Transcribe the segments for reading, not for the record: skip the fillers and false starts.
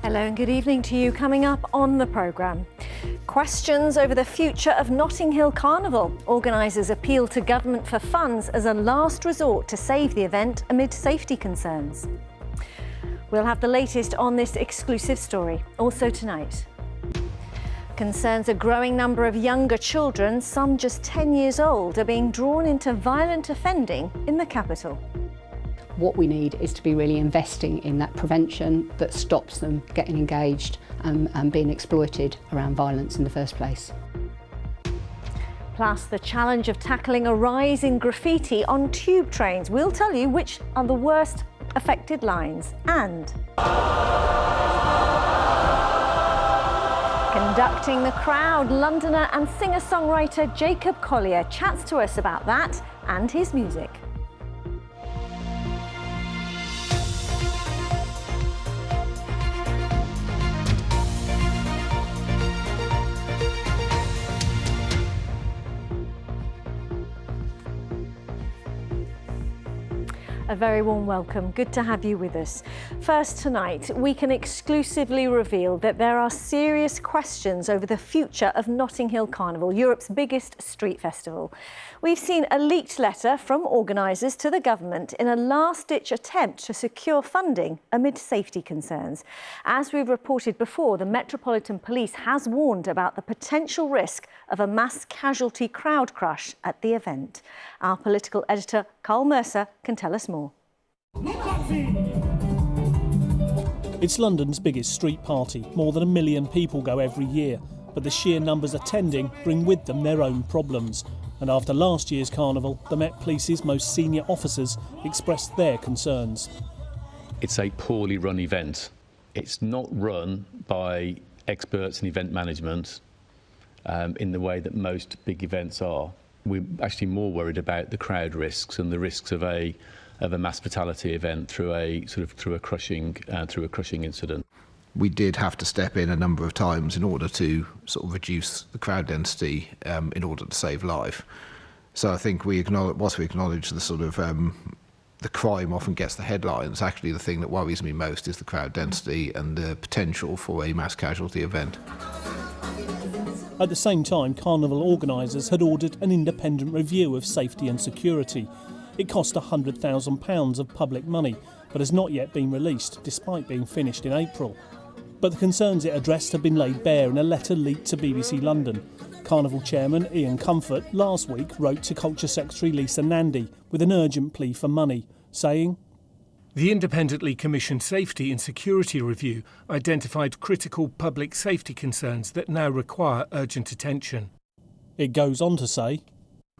Hello and good evening to you. Coming up on the programme, questions over the future of Notting Hill Carnival. Organisers appeal to government for funds as a last resort to save the event amid safety concerns. We'll have the latest on this exclusive story also tonight. Concerns a growing number of younger children, some just 10 years old, are being drawn into violent offending in the capital. What we need is to be really investing in that prevention that stops them getting engaged and being exploited around violence in the first place. Plus, the challenge of tackling a rise in graffiti on tube trains. We'll tell you which are the worst affected lines. And conducting the crowd, Londoner and singer-songwriter Jacob Collier chats to us about that and his music. A very warm welcome. Good to have you with us. First tonight, we can exclusively reveal that there are serious questions over the future of Notting Hill Carnival, Europe's biggest street festival. We've seen a leaked letter from organisers to the government in a last-ditch attempt to secure funding amid safety concerns. As we've reported before, the Metropolitan Police has warned about the potential risk of a mass casualty crowd crush at the event. Our political editor, Carl Mercer, can tell us more. It's London's biggest street party. More than 1 million people go every year, but the sheer numbers attending bring with them their own problems. And after last year's carnival, the Met Police's most senior officers expressed their concerns. It's a poorly run event. It's not run by experts in event management in the way that most big events are. We're actually more worried about the crowd risks and the risks of a mass fatality event through a crushing incident. We did have to step in a number of times in order to sort of reduce the crowd density in order to save life. So I think whilst we acknowledge the sort of the crime often gets the headlines, actually the thing that worries me most is the crowd density and the potential for a mass casualty event. At the same time, carnival organisers had ordered an independent review of safety and security. It cost £100,000 of public money, but has not yet been released, despite being finished in April. But the concerns it addressed have been laid bare in a letter leaked to BBC London. Carnival chairman Ian Comfort last week wrote to Culture Secretary Lisa Nandy with an urgent plea for money, saying, "The independently commissioned Safety and Security Review identified critical public safety concerns that now require urgent attention." It goes on to say,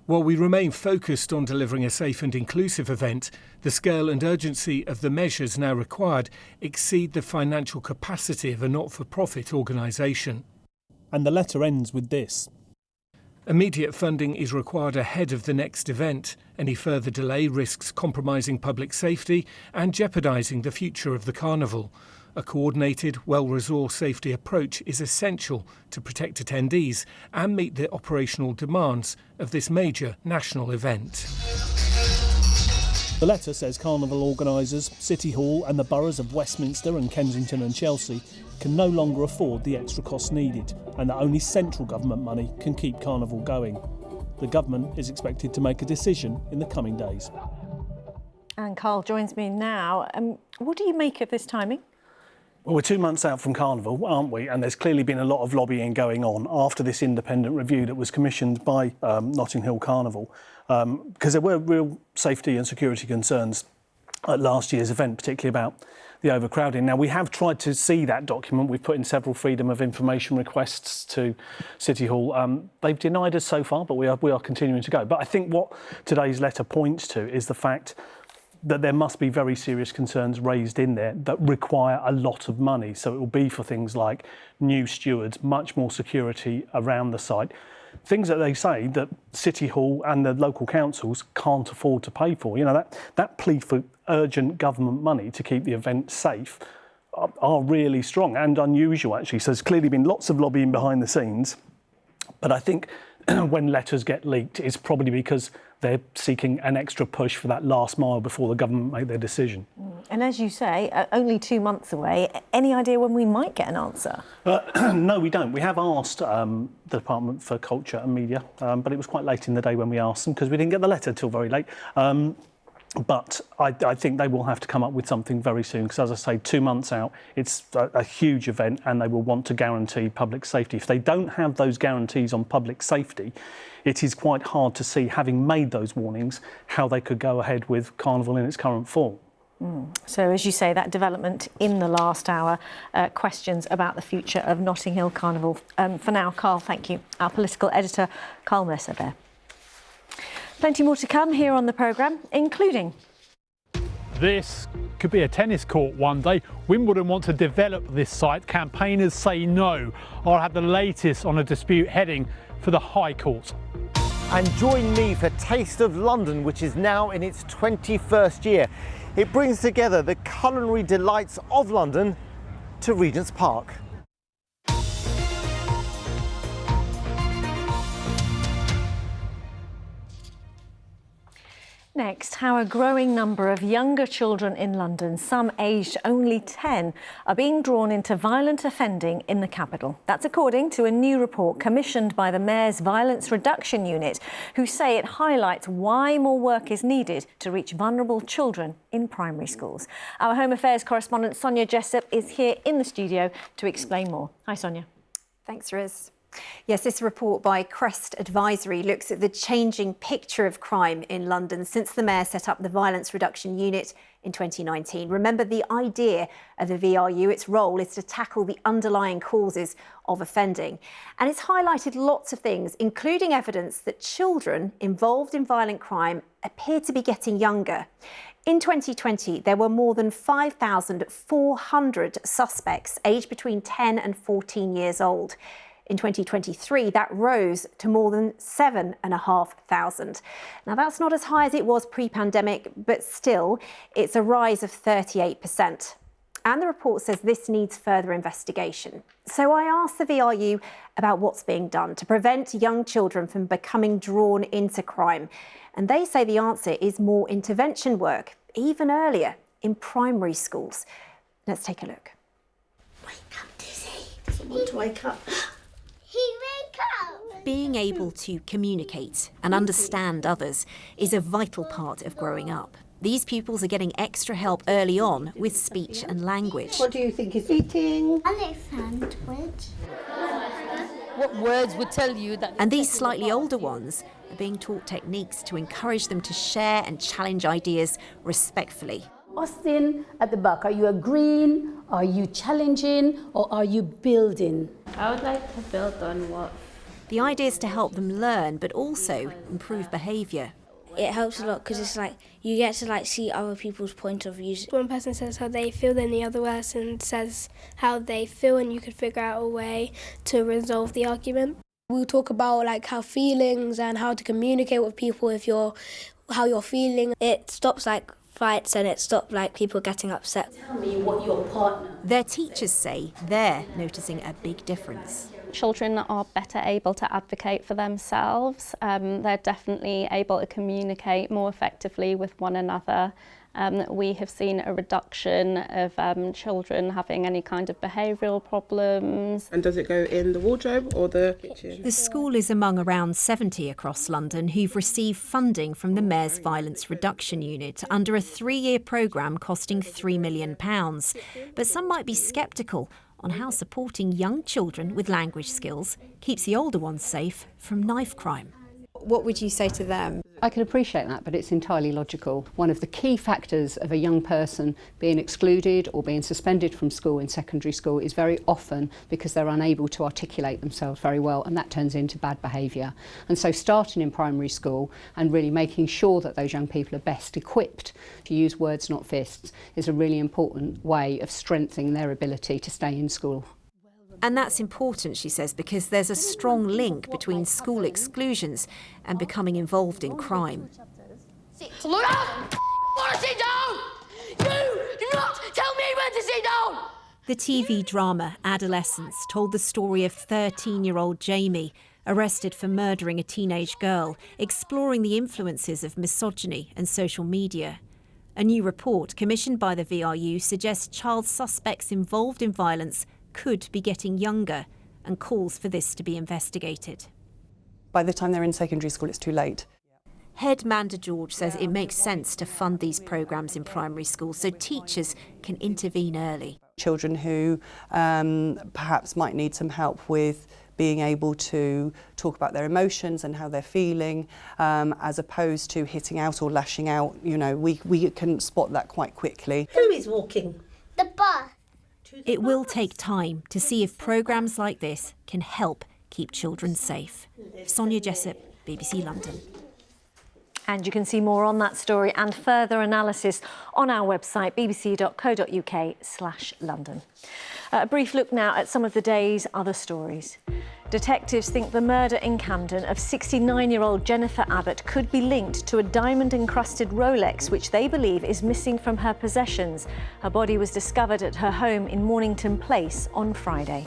"While we remain focused on delivering a safe and inclusive event, the scale and urgency of the measures now required exceed the financial capacity of a not-for-profit organisation." And the letter ends with this. "Immediate funding is required ahead of the next event. Any further delay risks compromising public safety and jeopardising the future of the carnival. A coordinated, well-resourced safety approach is essential to protect attendees and meet the operational demands of this major national event." The letter says carnival organisers, City Hall and the boroughs of Westminster and Kensington and Chelsea can no longer afford the extra costs needed, and that only central government money can keep carnival going. The government is expected to make a decision in the coming days. And Carl joins me now. What do you make of this timing? Well, we're 2 months out from Carnival, aren't we? And there's clearly been a lot of lobbying going on after this independent review that was commissioned by Notting Hill Carnival, because there were real safety and security concerns at last year's event, particularly about the overcrowding. Now, we have tried to see that document. We've put in several freedom of information requests to City Hall. They've denied us so far, but we are continuing to go. But I think what today's letter points to is the fact that there must be very serious concerns raised in there that require a lot of money. So it will be for things like new stewards, much more security around the site, things that they say that City Hall and the local councils can't afford to pay for. You know, that plea for urgent government money to keep the event safe are really strong and unusual, actually. So there's clearly been lots of lobbying behind the scenes. But I think when letters get leaked, it's probably because they're seeking an extra push for that last mile before the government make their decision. And as you say, only 2 months away. Any idea when we might get an answer? No, we don't. We have asked the Department for Culture and Media, but it was quite late in the day when we asked them because we didn't get the letter till very late. But I think they will have to come up with something very soon because, as I say, 2 months out, it's a huge event and they will want to guarantee public safety. If they don't have those guarantees on public safety, it is quite hard to see, having made those warnings, how they could go ahead with Carnival in its current form. So, as you say, that development in the last hour, questions about the future of Notting Hill Carnival. For now, Carl, thank you. Our political editor, Carl Mercer there. Plenty more to come here on the programme, including... This could be a tennis court one day. Wimbledon want to develop this site. Campaigners say no. I'll have the latest on a dispute heading for the High Court. And join me for Taste of London, which is now in its 21st year. It brings together the culinary delights of London to Regent's Park. Next, how a growing number of younger children in London, some aged only 10, are being drawn into violent offending in the capital. That's according to a new report commissioned by the Mayor's Violence Reduction Unit, who say it highlights why more work is needed to reach vulnerable children in primary schools. Our Home Affairs correspondent Sonia Jessup is here in the studio to explain more. Hi, Sonia. Thanks, Riz. Yes, this report by Crest Advisory looks at the changing picture of crime in London since the Mayor set up the Violence Reduction Unit in 2019. Remember, the idea of the VRU, its role is to tackle the underlying causes of offending. And it's highlighted lots of things, including evidence that children involved in violent crime appear to be getting younger. In 2020, there were more than 5,400 suspects aged between 10 and 14 years old. In 2023, that rose to more than 7,500. Now, that's not as high as it was pre-pandemic, but still, it's a rise of 38%. And the report says this needs further investigation. So I asked the VRU about what's being done to prevent young children from becoming drawn into crime. And they say the answer is more intervention work, even earlier, in primary schools. Let's take a look. Wake up, Dizzy. Doesn't want to wake up. Being able to communicate and understand others is a vital part of growing up. These pupils are getting extra help early on with speech and language. What do you think he's eating? I like sandwich. What words would tell you that... And these slightly older ones are being taught techniques to encourage them to share and challenge ideas respectfully. Austin, at the back, are you agreeing, are you challenging, or are you building? I would like to build on what... The idea is to help them learn, but also improve behaviour. It helps a lot because it's like you get to see other people's point of views. One person says how they feel, then the other person says how they feel, and you can figure out a way to resolve the argument. We'll talk about how feelings and how to communicate with people how you're feeling. It stops fights and it stops people getting upset. Tell me what your partner... Their teachers say they're noticing a big difference. Children are better able to advocate for themselves. They're definitely able to communicate more effectively with one another. We have seen a reduction of children having any kind of behavioural problems. And does it go in the wardrobe or the kitchen? The school is among around 70 across London who've received funding from the Mayor's Violence Reduction Unit under a 3-year programme costing £3 million. But some might be sceptical on how supporting young children with language skills keeps the older ones safe from knife crime. What would you say to them? I can appreciate that, but it's entirely logical. One of the key factors of a young person being excluded or being suspended from school in secondary school is very often because they're unable to articulate themselves very well, and that turns into bad behaviour. And so starting in primary school and really making sure that those young people are best equipped to use words, not fists, is a really important way of strengthening their ability to stay in school. And that's important, she says, because there's a strong link between school exclusions and becoming involved in crime. Slow down! I want to sit down! You do not tell me when to sit down! The TV drama Adolescence told the story of 13-year-old Jamie, arrested for murdering a teenage girl, exploring the influences of misogyny and social media. A new report commissioned by the VRU suggests child suspects involved in violence could be getting younger and calls for this to be investigated. By the time they're in secondary school, it's too late. Head Manda George says it makes sense to fund these programmes in primary schools so teachers can intervene early. Children who perhaps might need some help with being able to talk about their emotions and how they're feeling, as opposed to hitting out or lashing out. You know, we can spot that quite quickly. Who is walking? The bus. It will take time to see if programmes like this can help keep children safe. Sonia Jessup, BBC London. And you can see more on that story and further analysis on our website, bbc.co.uk/London. A brief look now at some of the day's other stories. Detectives think the murder in Camden of 69-year-old Jennifer Abbott could be linked to a diamond-encrusted Rolex, which they believe is missing from her possessions. Her body was discovered at her home in Mornington Place on Friday.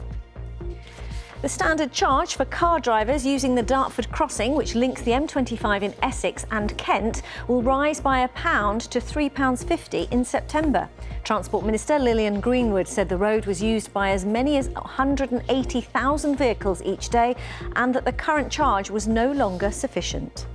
The standard charge for car drivers using the Dartford crossing, which links the M25 in Essex and Kent, will rise by £1 to £3.50 in September. Transport Minister Lillian Greenwood said the road was used by as many as 180,000 vehicles each day and that the current charge was no longer sufficient.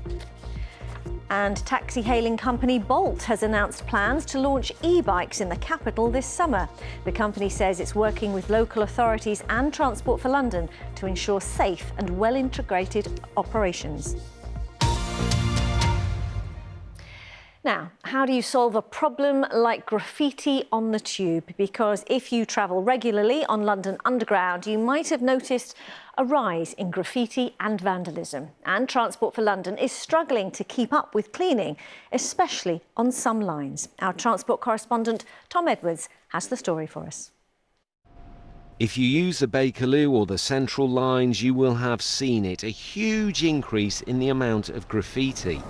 And taxi hailing company Bolt has announced plans to launch e-bikes in the capital this summer. The company says it's working with local authorities and Transport for London to ensure safe and well-integrated operations. Now, how do you solve a problem like graffiti on the tube? Because if you travel regularly on London Underground, you might have noticed a rise in graffiti and vandalism. And Transport for London is struggling to keep up with cleaning, especially on some lines. Our transport correspondent, Tom Edwards, has the story for us. If you use the Bakerloo or the Central lines, you will have seen it, a huge increase in the amount of graffiti.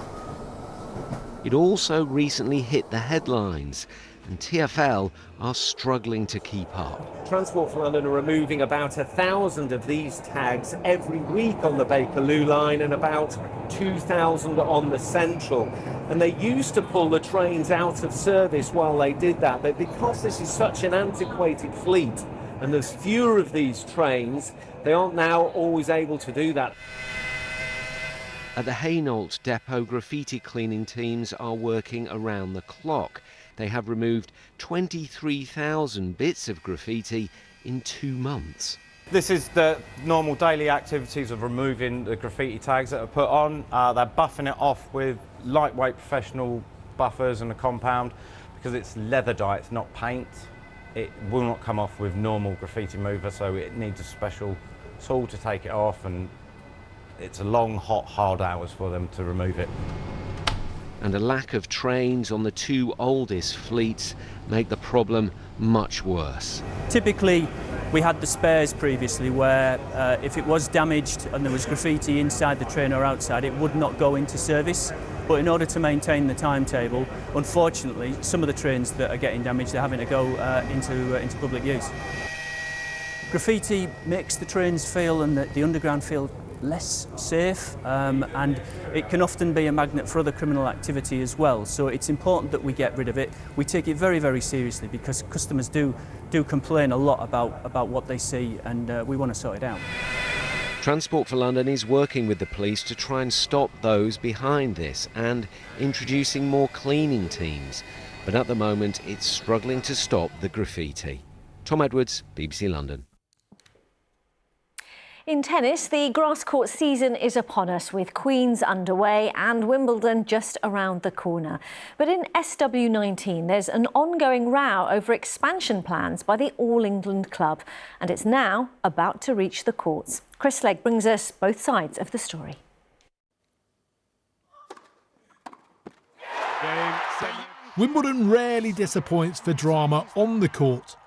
It also recently hit the headlines, and TfL are struggling to keep up. Transport for London are removing about 1,000 of these tags every week on the Bakerloo line and about 2,000 on the Central. And they used to pull the trains out of service while they did that, but because this is such an antiquated fleet and there's fewer of these trains, they aren't now always able to do that. At the Hainault depot, graffiti cleaning teams are working around the clock. They have removed 23,000 bits of graffiti in 2 months. This is the normal daily activities of removing the graffiti tags that are put on. They're buffing it off with lightweight professional buffers and a compound because it's leather dye, it's not paint. It will not come off with normal graffiti mover, so it needs a special tool to take it off, and it's a long, hot, hard hours for them to remove it. And a lack of trains on the 2 oldest fleets make the problem much worse. Typically, we had the spares previously where if it was damaged and there was graffiti inside the train or outside, it would not go into service. But in order to maintain the timetable, unfortunately, some of the trains that are getting damaged are having to go into public use. Graffiti makes the trains feel and the underground feel less safe, and it can often be a magnet for other criminal activity as well. So it's important that we get rid of it. We take it very, very seriously because customers do complain a lot about what they see, and we want to sort it out. Transport for London is working with the police to try and stop those behind this and introducing more cleaning teams. But at the moment, it's struggling to stop the graffiti. Tom Edwards, BBC London. In tennis, the grass court season is upon us with Queen's underway and Wimbledon just around the corner. But in SW19, there's an ongoing row over expansion plans by the All England club, and it's now about to reach the courts. Chris Legg brings us both sides of the story. Wimbledon rarely disappoints for drama on the court.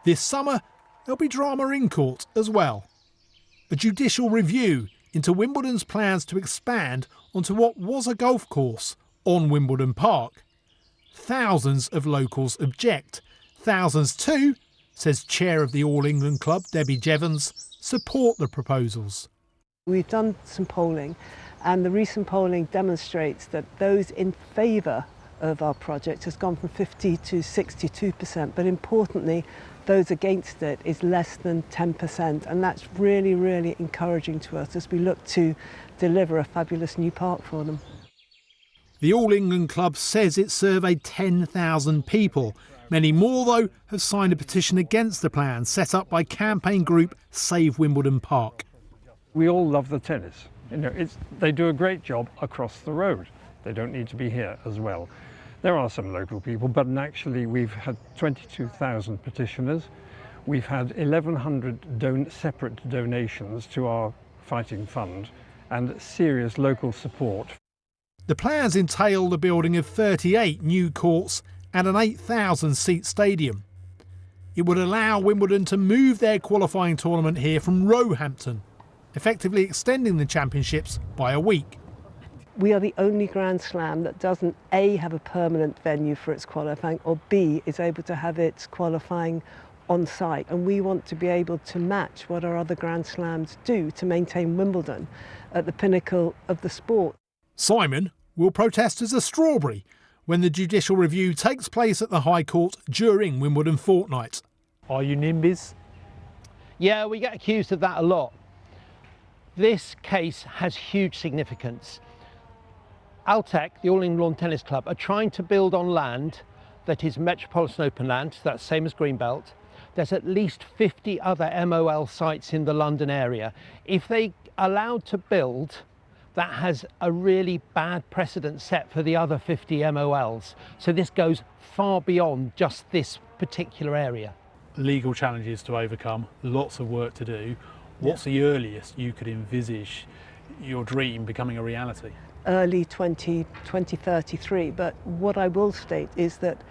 This summer, there'll be drama in court as well. A judicial review into Wimbledon's plans to expand onto what was a golf course on Wimbledon Park. Thousands of locals object. Thousands too, says chair of the All England club, Debbie Jevons, support the proposals. We've done some polling, and the recent polling demonstrates that those in favour of our project has gone from 50 to 62%, but importantly, those against it is less than 10%, and that's really, really encouraging to us as we look to deliver a fabulous new park for them. The All England Club says it surveyed 10,000 people. Many more, though, have signed a petition against the plan set up by campaign group Save Wimbledon Park. We all love the tennis. You know, they do a great job across the road. They don't need to be here as well. There are some local people, but actually we've had 22,000 petitioners. We've had 1,100 separate donations to our fighting fund and serious local support. The plans entail the building of 38 new courts and an 8,000-seat stadium. It would allow Wimbledon to move their qualifying tournament here from Roehampton, effectively extending the championships by a week. We are the only Grand Slam that doesn't A, have a permanent venue for its qualifying, or B, is able to have its qualifying on site, and we want to be able to match what our other Grand Slams do to maintain Wimbledon at the pinnacle of the sport. Simon will protest as a strawberry when the judicial review takes place at the High Court during Wimbledon fortnight. Are you NIMBYs? Yeah, we get accused of that a lot. This case has huge significance. Altec, the All England Lawn Tennis Club, are trying to build on land that is Metropolitan Open Land, so that's same as Greenbelt. There's at least 50 other MOL sites in the London area. If they allowed to build, that has a really bad precedent set for the other 50 MOLs. So this goes far beyond just this particular area. Legal challenges to overcome, lots of work to do. What's the earliest you could envisage your dream becoming a reality? Early 2033, but what I will state is that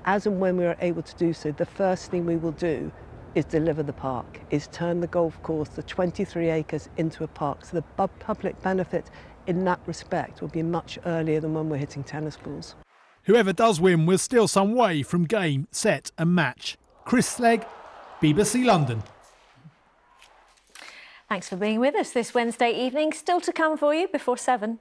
as and when we are able to do so, the first thing we will do is deliver the park, is turn the golf course, the 23 acres, into a park. So the public benefit in that respect will be much earlier than when we're hitting tennis balls. Whoever does win was still some way from game, set and match. Chris Slegg, BBC London. Thanks for being with us this Wednesday evening. Still to come for you before 7.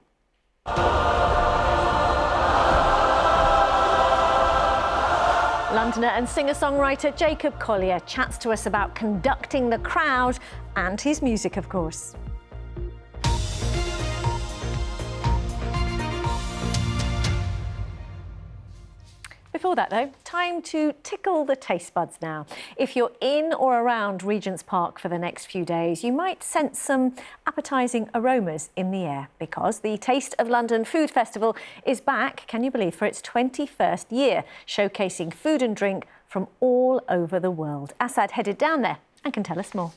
Londoner and singer-songwriter Jacob Collier chats to us about conducting the crowd and his music, of course. Before that, though, time to tickle the taste buds now. If you're in or around Regent's Park for the next few days, you might sense some appetising aromas in the air because the Taste of London Food Festival is back, can you believe, for its 21st year, showcasing food and drink from all over the world. Assad headed down there and can tell us more.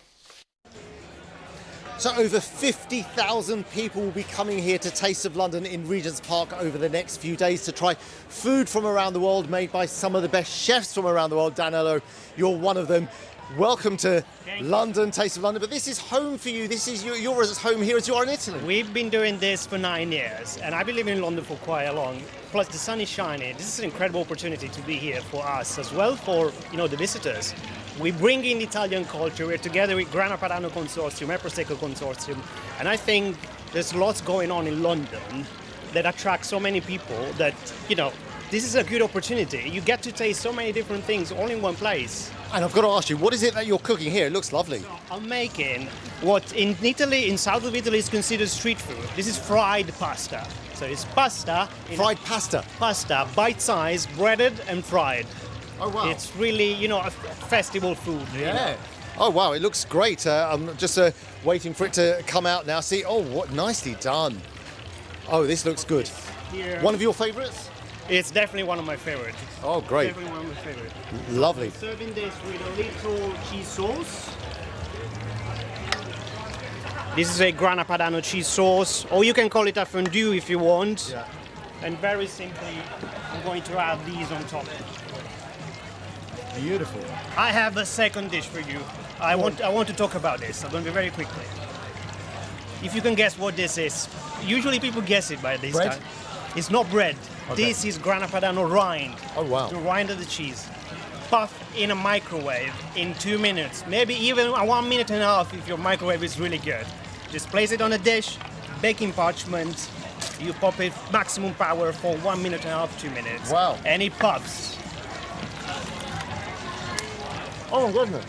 So over 50,000 people will be coming here to Taste of London in Regent's Park over the next few days to try food from around the world made by some of the best chefs from around the world. Danilo, you're one of them. Welcome to London, Taste of London, but this is home for you. This is your as home here as you are in Italy. We've been doing this for 9 years, and I've been living in London for quite long. Plus, the sun is shining. This is an incredible opportunity to be here for us as well, for the visitors. We bring in Italian culture. We're together with Grana Padano Consortium, Prosecco Consortium, and I think there's lots going on in London that attract so many people that this is a good opportunity. You get to taste so many different things all in one place. And I've got to ask you, what is it that you're cooking here? It looks lovely. I'm making what in Italy, in south of Italy, is considered street food. This is fried pasta. So it's pasta. Fried pasta? Pasta, bite-sized, breaded and fried. Oh, wow. It's really, a festival food. Yeah. Oh, wow, it looks great. I'm just waiting for it to come out now. See, oh, what nicely done. Oh, this looks good. Here. One of your favourites? It's definitely one of my favorites. Oh, great. Definitely one of my favorites. Lovely. I'm serving this with a little cheese sauce. This is a Grana Padano cheese sauce, or you can call it a fondue if you want. Yeah. And very simply, I'm going to add these on top. Beautiful. I have a second dish for you. I want to talk about this. I'm going to be very quickly. If you can guess what this is, usually people guess it by this bread? time. It's not bread. Okay. This is Grana Padano rind. Oh, wow. The rind of the cheese. Puff in a microwave in 2 minutes. Maybe even 1 minute and a half if your microwave is really good. Just place it on a dish, baking parchment, you pop it maximum power for 1 minute and a half, 2 minutes. Wow. And it puffs. Oh my goodness.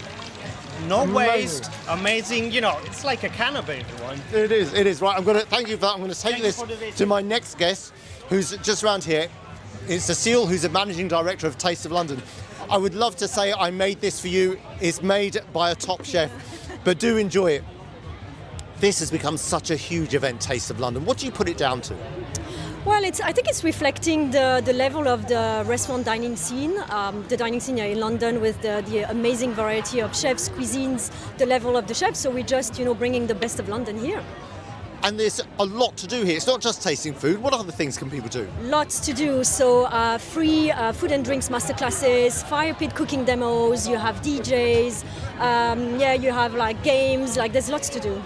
No Amazing. waste, amazing, you know, it's like a canapé if you want. It is. Right, I'm going to thank you for that. I'm going to take Thank this you for the visit. to my next guest, who's just around here. It's Cecile, who's the Managing Director of Taste of London. I would love to say I made this for you. It's made by a top chef, but do enjoy it. This has become such a huge event, Taste of London. What do you put it down to? Well, I think it's reflecting the level of the restaurant dining scene, the dining scene in London with the amazing variety of chefs, cuisines, the level of the chefs. So we're just, bringing the best of London here. And there's a lot to do here. It's not just tasting food. What other things can people do? Lots to do. So free food and drinks masterclasses, fire pit cooking demos, you have DJs, you have like games, like there's lots to do.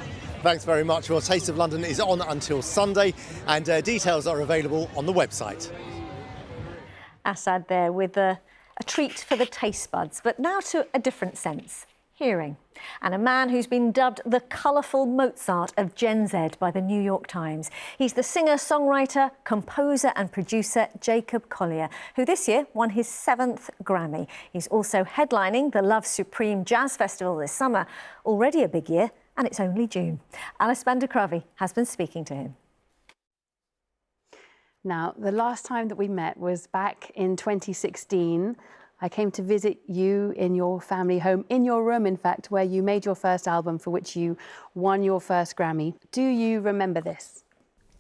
Thanks very much. Well, Taste of London is on until Sunday, and details are available on the website. Assad there with a treat for the taste buds, but now to a different sense, hearing. And a man who's been dubbed the colourful Mozart of Gen Z by the New York Times. He's the singer, songwriter, composer and producer Jacob Collier, who this year won his 7th Grammy. He's also headlining the Love Supreme Jazz Festival this summer. Already a big year, and it's only June. Alice Bandakravi has been speaking to him. Now, the last time that we met was back in 2016. I came to visit you in your family home, in your room, in fact, where you made your first album for which you won your first Grammy. Do you remember this?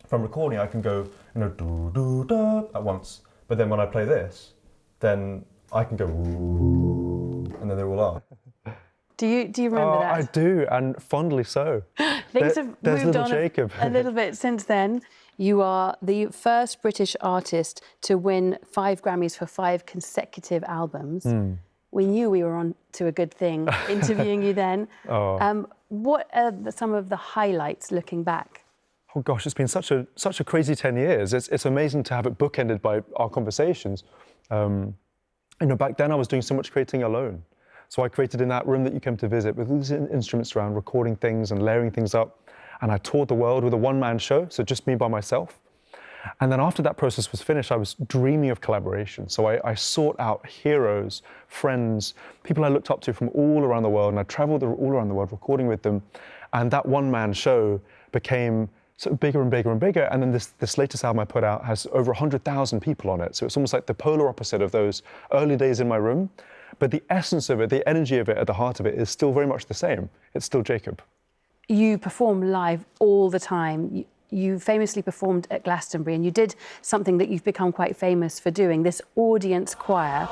From recording, I can go, do, do, da, at once. But then when I play this, then I can go, ooh, and then they're all are. Do you remember that? I do, and fondly so. Things have moved on Jacob. a little bit since then. You are the first British artist to win 5 Grammys for 5 consecutive albums. We knew we were on to a good thing interviewing you then. What are some of the highlights looking back? Oh gosh, it's been such a crazy 10 years. It's amazing to have it bookended by our conversations. Back then I was doing so much creating alone. So I created in that room that you came to visit with all these instruments around, recording things and layering things up. And I toured the world with a one-man show, so just me by myself. And then after that process was finished, I was dreaming of collaboration. So I sought out heroes, friends, people I looked up to from all around the world, and I traveled all around the world recording with them. And that one-man show became sort of bigger and bigger and bigger. And then this latest album I put out has over 100,000 people on it. So it's almost like the polar opposite of those early days in my room. But the essence of it, the energy of it, at the heart of it is still very much the same. It's still Jacob. You perform live all the time. You famously performed at Glastonbury, and you did something that you've become quite famous for doing, this audience choir.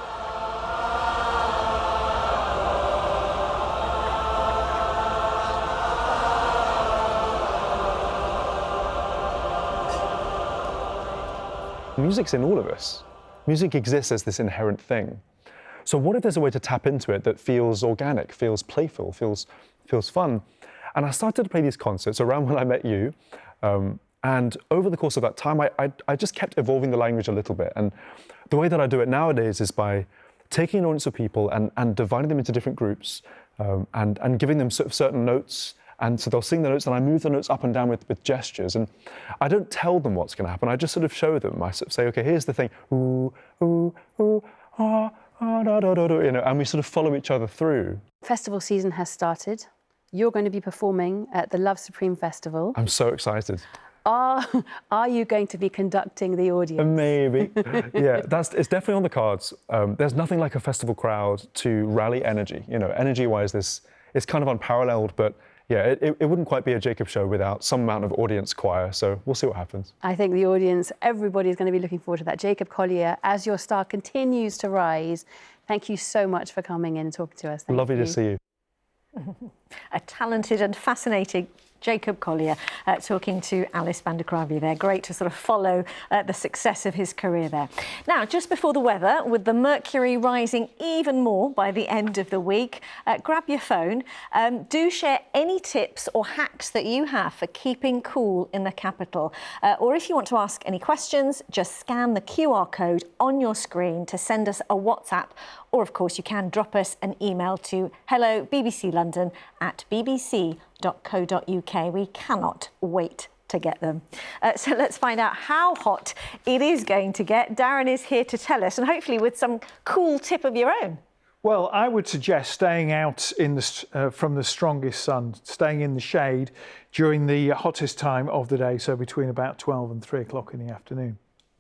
Music's in all of us. Music exists as this inherent thing. So what if there's a way to tap into it that feels organic, feels playful, feels fun? And I started to play these concerts around when I met you. And over the course of that time, I just kept evolving the language a little bit. And the way that I do it nowadays is by taking an audience of people and dividing them into different groups and giving them sort of certain notes. And so they'll sing the notes, and I move the notes up and down with gestures. And I don't tell them what's going to happen. I just sort of show them. I sort of say, OK, here's the thing. Ooh, ooh, ooh, ah. And we sort of follow each other through. Festival season has started. You're going to be performing at the Love Supreme Festival. I'm so excited. Are you going to be conducting the audience? Maybe. Yeah, it's definitely on the cards. There's nothing like a festival crowd to rally energy. Energy-wise, it's kind of unparalleled, but yeah, it wouldn't quite be a Jacob show without some amount of audience choir, so we'll see what happens. I think the audience, everybody's going to be looking forward to that. Jacob Collier, as your star continues to rise, thank you so much for coming in and talking to us. Lovely to see you. A talented and fascinating Jacob Collier talking to Alice Bandakravi there. Great to sort of follow the success of his career there. Now, just before the weather, with the mercury rising even more by the end of the week, grab your phone. Do share any tips or hacks that you have for keeping cool in the capital. Or if you want to ask any questions, just scan the QR code on your screen to send us a WhatsApp. Or, of course, you can drop us an email to hello@bbclondon@bbc.co.uk. weatherfront.co.uk. We cannot wait to get them. So let's find out how hot it is going to get. Darren is here to tell us, and hopefully with some cool tip of your own. Well, I would suggest staying out in the, from the strongest sun, staying in the shade during the hottest time of the day, so between about 12 and 3 o'clock in the afternoon.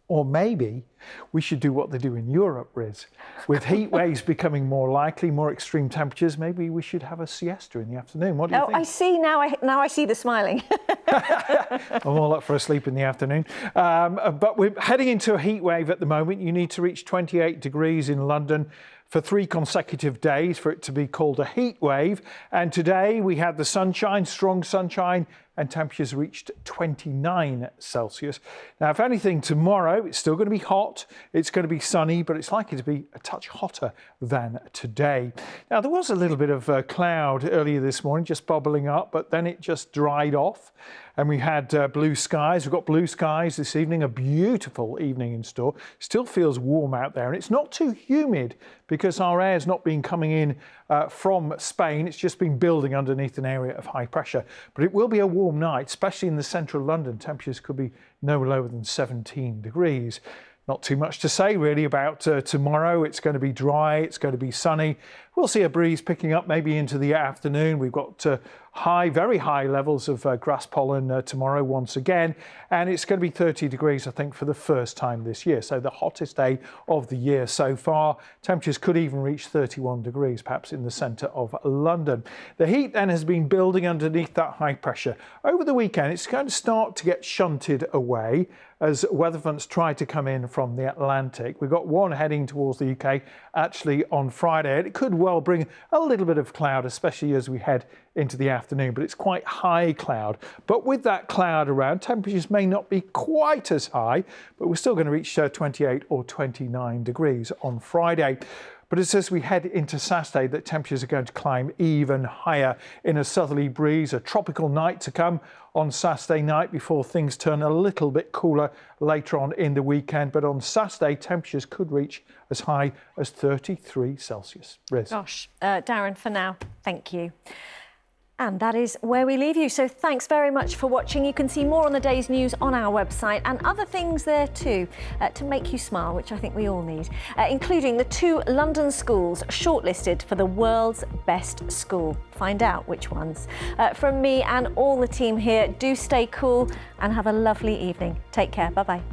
Or maybe we should do what they do in Europe, Riz. With heat waves becoming more likely, more extreme temperatures, maybe we should have a siesta in the afternoon. What do you think? I see now. I see the smiling. I'm all up for a sleep in the afternoon. But we're heading into a heat wave at the moment. You need to reach 28 degrees in London for 3 consecutive days for it to be called a heat wave. And today we had the sunshine, strong sunshine, and temperatures reached 29 Celsius. Now, if anything, tomorrow it's still going to be hot, it's going to be sunny, but it's likely to be a touch hotter than today. Now, there was a little bit of cloud earlier this morning, just bubbling up, but then it just dried off. And we had blue skies. We've got blue skies this evening, a beautiful evening in store. Still feels warm out there, and it's not too humid because our air's not been coming in from Spain. It's just been building underneath an area of high pressure. But it will be a warm night, especially in the central London. Temperatures could be no lower than 17 degrees. Not too much to say really about tomorrow. It's going to be dry, it's going to be sunny. We'll see a breeze picking up maybe into the afternoon. We've got very high levels of grass pollen tomorrow once again, and it's going to be 30 degrees, I think, for the first time this year. So the hottest day of the year so far. Temperatures could even reach 31 degrees, perhaps in the centre of London. The heat then has been building underneath that high pressure. Over the weekend, it's going to start to get shunted away as weather fronts try to come in from the Atlantic. We've got one heading towards the UK actually on Friday, and it could well bring a little bit of cloud, especially as we head into the afternoon, but it's quite high cloud. But with that cloud around, temperatures may not be quite as high, but we're still going to reach 28 or 29 degrees on Friday. But it's as we head into Saturday that temperatures are going to climb even higher in a southerly breeze, a tropical night to come on Saturday night before things turn a little bit cooler later on in the weekend. But on Saturday, temperatures could reach as high as 33 Celsius. Riz. Gosh, Darren, for now, thank you. And that is where we leave you. So thanks very much for watching. You can see more on the day's news on our website and other things there too to make you smile, which I think we all need, including the 2 London schools shortlisted for the world's best school. Find out which ones. From me and all the team here, do stay cool and have a lovely evening. Take care. Bye-bye.